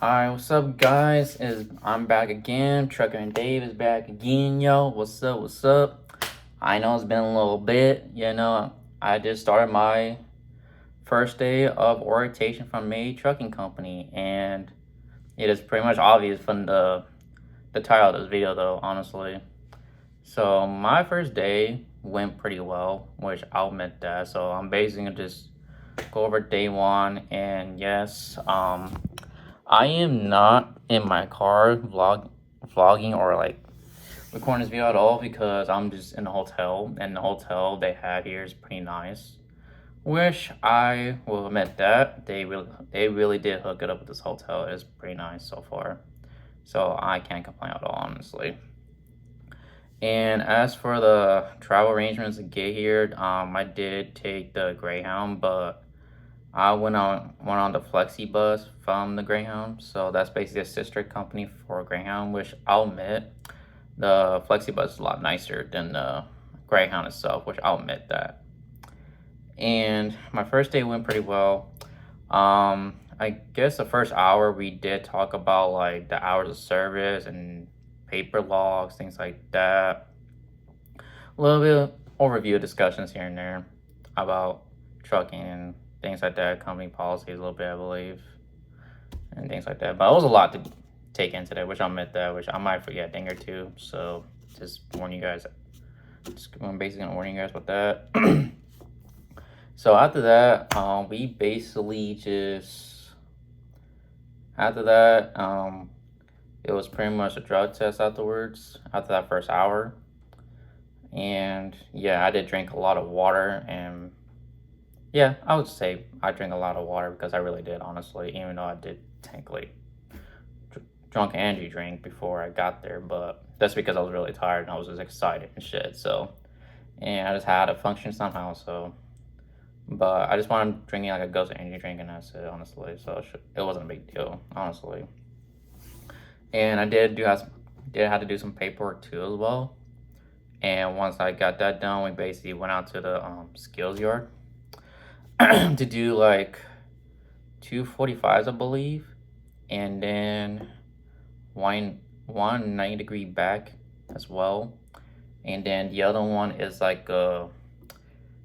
Alright, what's up, guys? I'm back again. Trucker and Dave is back again, yo. What's up? What's up? I know it's been a little bit. I just started my first day of orientation from May Trucking Company, and it is pretty much obvious from the title of this video, though. Honestly, so my first day went pretty well, which I'll admit that. So I'm basically gonna just go over day one, and yes, I am not in my car vlogging or like recording this video at all because I'm just in the hotel, and the hotel they have here is pretty nice. Which I will admit that they really did hook it up with this hotel. It's pretty nice so far, so I can't complain at all, honestly. And as for the travel arrangements to get here, I did take the Greyhound, but I went on the Flexi bus from the Greyhound, so that's basically a sister company for Greyhound. Which I'll admit, the Flexi bus is a lot nicer than the Greyhound itself. Which I'll admit that. And my first day went pretty well. I guess the first hour we did talk about like the hours of service and paper logs, things like that. A little bit of overview discussions here and there about trucking and things like that, company policies a little bit, I believe, and things like that. But it was a lot to take into that, which I'll admit that, which I might forget a thing or two. So just warn you guys. I'm basically gonna warn you guys about that. So after that, we basically just after that, it was pretty much a drug test afterwards. After that first hour, and yeah, I did drink a lot of water, and yeah, I would say I drink a lot of water because I really did, honestly, even though I did technically drunk energy drink before I got there, but that's because I was really tired and I was just excited and shit. So, and I just had to function somehow. So, but I just wanted drinking like a Ghost energy drink, and that's it, honestly. So it wasn't a big deal, honestly. And I did have to do some paperwork too as well. And once I got that done, we basically went out to the skills yard to do like 245s, I believe, and then one 90-degree back as well, and then the other one is like a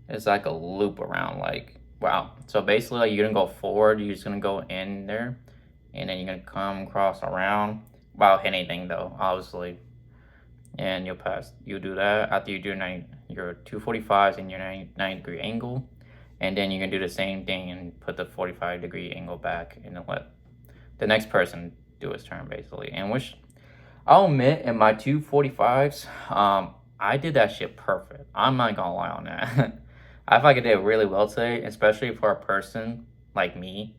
loop around, like, wow. So basically, like, you're gonna go forward, you're just gonna go in there, and then you're gonna come across around without hitting anything, though, obviously, and you'll do that after you do your 245s and your 90-degree angle. And then you're gonna do the same thing and put the 45-degree angle back, and then let the next person do his turn, basically. And which I'll admit, in my 245s, I did that shit perfect. I'm not gonna lie on that. I feel like I did really well today, especially for a person like me.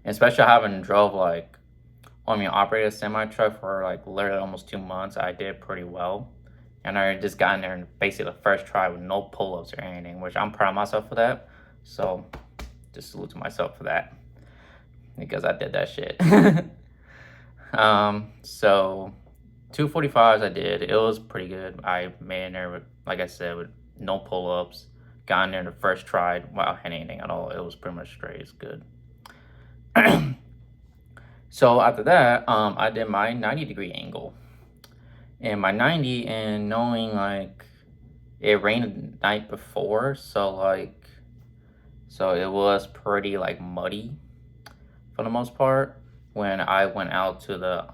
Especially having drove like, operated a semi truck for like literally almost 2 months. I did pretty well, and I just got in there and basically the first try with no pull ups or anything, which I'm proud of myself for that. So, just salute to myself for that because I did that shit. So 245s I did. It was pretty good. I made in there with, like I said, with no pull ups. Got in there the first try without hitting anything at all. It was pretty much straight. It's good. So after that, I did my 90-degree angle. And my 90, and knowing like it rained the night before, so it was pretty like muddy for the most part when I went out to the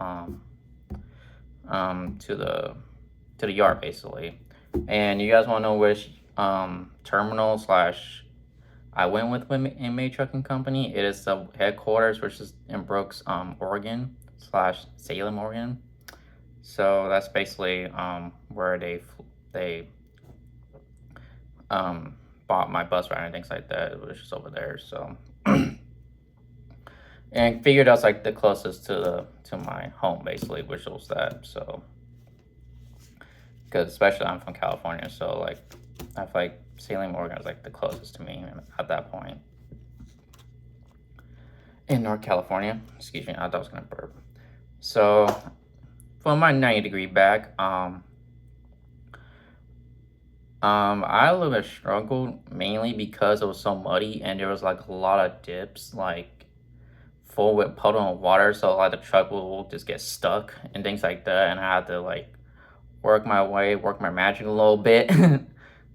to the yard, basically. And you guys want to know which terminal slash I went with in May Trucking Company? It is the headquarters, which is in Brooks, Oregon slash Salem, Oregon. So that's basically where they bought my bus ride and things like that. It was just over there. So and figured that's like the closest to my home, basically, which was that. So because especially I'm from California, so like I feel like Salem, Oregon is like the closest to me at that point. In North California, excuse me, I thought I was gonna burp. So for my 90-degree back, I a little bit struggled mainly because it was so muddy and there was like a lot of dips, like full with puddle of water, so like the truck will just get stuck and things like that, and I had to like work my magic a little bit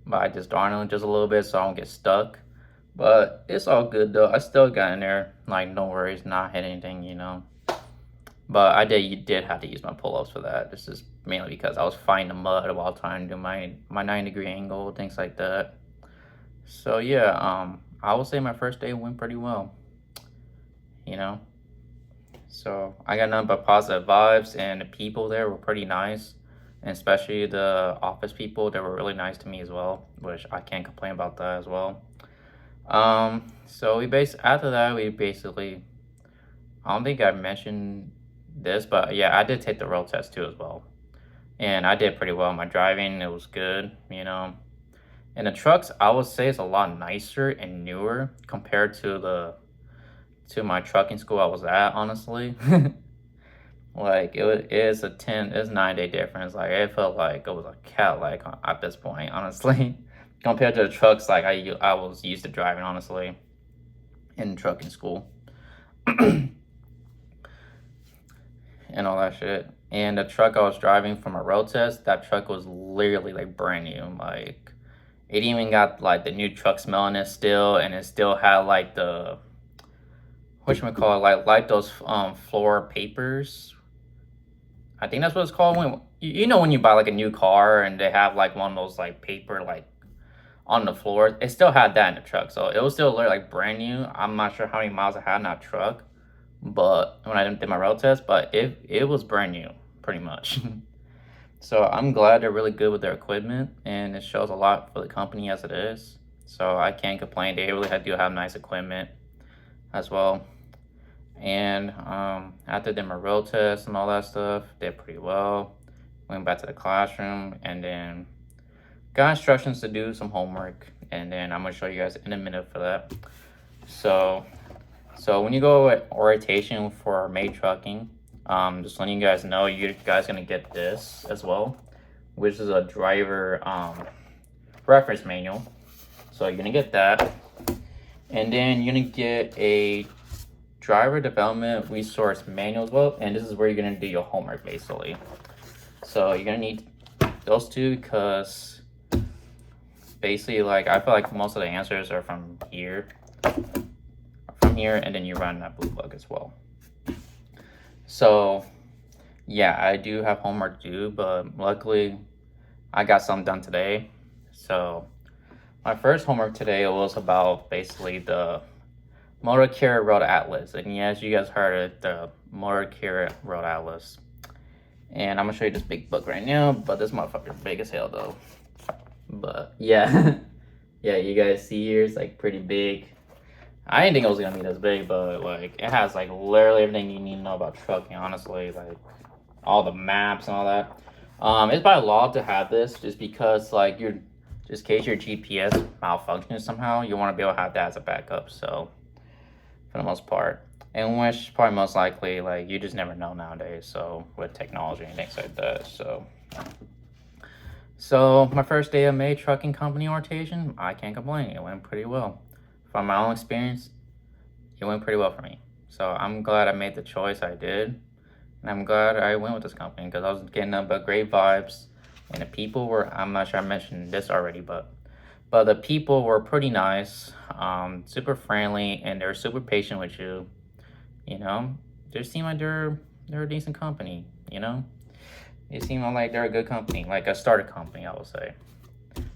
by just darning just a little bit so I don't get stuck. But it's all good though. I still got in there, like no worries, not hit anything, you know. But you did have to use my pull-ups for that. This is mainly because I was fighting the mud while trying to do my 90-degree angle, things like that. So yeah, I would say my first day went pretty well, you know. So I got nothing but positive vibes, and the people there were pretty nice, and especially the office people. They were really nice to me as well, which I can't complain about that as well. So after that we basically, I don't think I mentioned this, but yeah, I did take the road test too as well, and I did pretty well. My driving, it was good, you know. And the trucks, I would say, is a lot nicer and newer compared to my trucking school I was at, honestly. Like it's 9-day difference. Like it felt like it was a Cadillac at this point, honestly, compared to the trucks like I was used to driving, honestly, in trucking school. And all that shit. And the truck I was driving for my road test, that truck was literally like brand new. Like it even got like the new truck smell in it still, and it still had like the whatchamacallit, like those floor papers. I think that's what it's called when you know when you buy like a new car and they have like one of those like paper like on the floor. It still had that in the truck, so it was still literally like brand new. I'm not sure how many miles I had in that truck, but when I did my road test, but it was brand new pretty much. So I'm glad they're really good with their equipment, and it shows a lot for the company as it is. So I can't complain. They really do have nice equipment as well. And after I did my road test and all that stuff, did pretty well. Went back to the classroom and then got instructions to do some homework. And then I'm gonna show you guys in a minute for that. So when you go at orientation for May Trucking, just letting you guys know, you guys gonna get this as well, which is a driver reference manual. So you're gonna get that, and then you're gonna get a driver development resource manual as well, and this is where you're gonna do your homework basically. So you're gonna need those two because basically, like, I feel like most of the answers are from here, and then you run that blue book as well. So yeah, I do have homework due, but luckily I got some done today. So my first homework today was about basically the Motor Carrier Road Atlas. And yes, you guys heard it, the Motor Carrier Road Atlas. And I'm gonna show you this big book right now, but this motherfucker's big as hell though. But yeah, yeah, you guys see here, it's like pretty big. I didn't think it was gonna be this big, but like it has like literally everything you need to know about trucking, honestly, like all the maps and all that. It's by law to have this just because like just in case your GPS malfunctions somehow, you want to be able to have that as a backup. So for the most part, and which probably most likely, like, you just never know nowadays, so with technology and things like that. So my first day of May Trucking Company orientation, I can't complain. It went pretty well. From my own experience, it went pretty well for me. So I'm glad I made the choice I did, and I'm glad I went with this company because I was getting nothing but great vibes, and the people were, I'm not sure I mentioned this already, but the people were pretty nice, super friendly, and they're super patient with you. You know, they seem like they're a decent company. You know, they seem like they're a good company, like a starter company, I would say.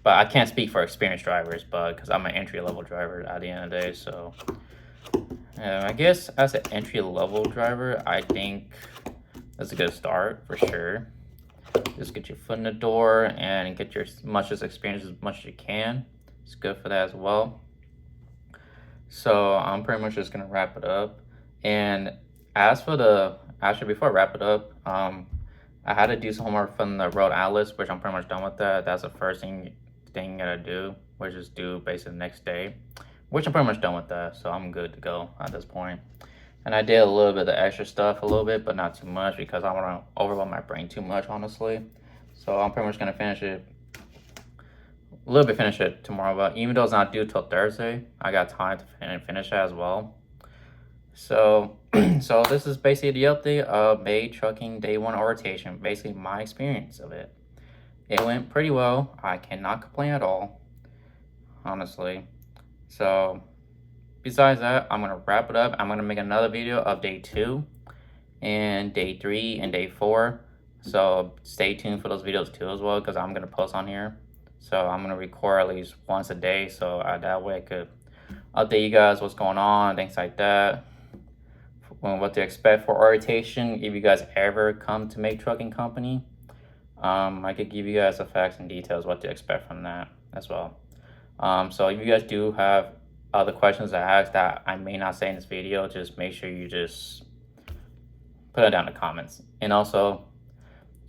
But I can't speak for experienced drivers, but because I'm an entry-level driver at the end of the day, so I guess as an entry-level driver, I think that's a good start for sure. Just get your foot in the door and get your much experience as much as you can. It's good for that as well. So I'm pretty much just gonna wrap it up. And as for actually before I wrap it up, I had to do some homework from the Road Atlas, which I'm pretty much done with that. That's the first thing you gotta do, which is due basically the next day, which I'm pretty much done with that. So I'm good to go at this point. And I did a little bit of the extra stuff, but not too much because I don't want to overwhelm my brain too much, honestly. So I'm pretty much gonna finish it tomorrow. But even though it's not due till Thursday, I got time to finish it as well. So, so this is basically the update of Bay Trucking Day 1 orientation. Basically, my experience of it. It went pretty well. I cannot complain at all, honestly. So, besides that, I'm gonna wrap it up. I'm gonna make another video of Day 2 and Day 3 and Day 4. So stay tuned for those videos too as well, because I'm gonna post on here. So I'm gonna record at least once a day, so that way I could update you guys what's going on, things like that, what to expect for orientation if you guys ever come to Make Trucking Company. I could give you guys the facts and details what to expect from that as well. So if you guys do have other questions to ask that I may not say in this video, just make sure you just put it down in the comments. And also,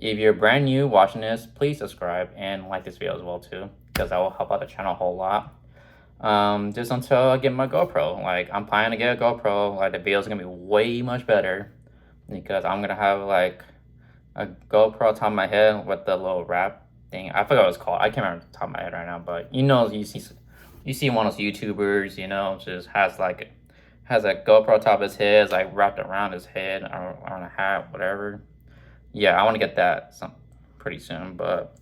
if you're brand new watching this, please subscribe and like this video as well too, because that will help out the channel a whole lot. Just until I get my GoPro. Like, I'm planning to get a GoPro. Like, the videos are gonna be way much better because I'm gonna have like a GoPro on top of my head with the little wrap thing. I forgot what it's called. I can't remember the top of my head right now, but you know, you see one of those YouTubers, you know, just has a GoPro on top of his head, it's like wrapped around his head or on a hat, whatever. Yeah, I want to get that pretty soon, but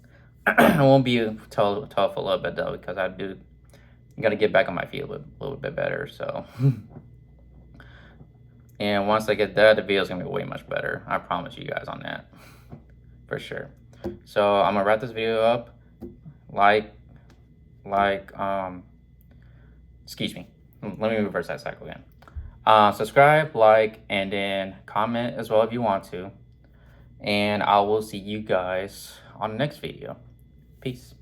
I won't be tough a little bit though, because I got to get back on my feet a little bit better. So, and once I get that, the video's gonna be way much better. I promise you guys on that, for sure. So I'm gonna wrap this video up. Excuse me. Let me reverse that cycle again. Subscribe, like, and then comment as well if you want to. And I will see you guys on the next video. Peace.